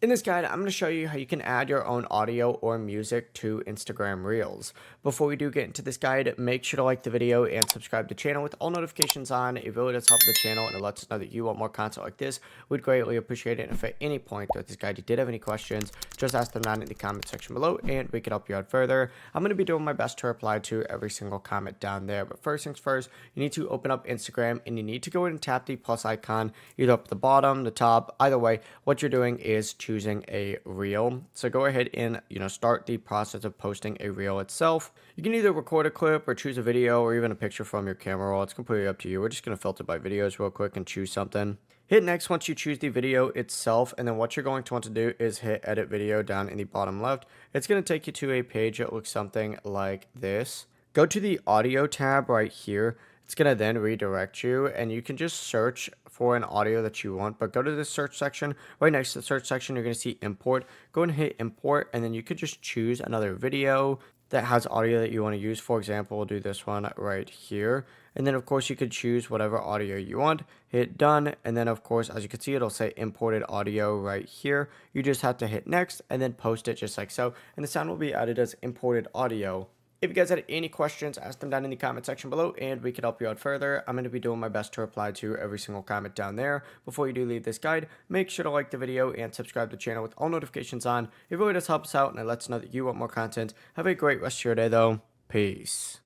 In this guide, I'm going to show you how you can add your own audio or music to Instagram Reels. Before we do get into this guide, make sure to like the video and subscribe to the channel with all notifications on. It really does help the channel and it lets us know that you want more content like this. We'd greatly appreciate it. And if at any point throughout this guide you did have any questions, just ask them down in the comment section below and we can help you out further. I'm going to be doing my best to reply to every single comment down there. But first things first, you need to open up Instagram and you need to go ahead and tap the plus icon either up at the bottom, the top, either way. What you're doing is choosing a reel. So go ahead and start the process of posting a reel itself. You can either record a clip or choose a video or even a picture from your camera roll. It's completely up to you. We're just going to filter by videos real quick and choose something. Hit next once you choose the video itself, and then what you're going to want to do is hit edit video down in the bottom left. It's going to take you to a page that looks something like this. Go to the audio tab right here. It's going to then redirect you and you can just search for an audio that you want, but go to the search section. Right next to the search section, you're going to see import. Go and hit import and then you could just choose another video that has audio that you want to use. For example, we'll do this one right here. And then of course you could choose whatever audio you want, hit done. And then of course, as you can see, it'll say imported audio right here. You just have to hit next and then post it just like so. And the sound will be added as imported audio. If you guys had any questions, ask them down in the comment section below and we can help you out further. I'm going to be doing my best to reply to every single comment down there. Before you do leave this guide, make sure to like the video and subscribe to the channel with all notifications on. It really does help us out and it lets us know that you want more content. Have a great rest of your day though. Peace.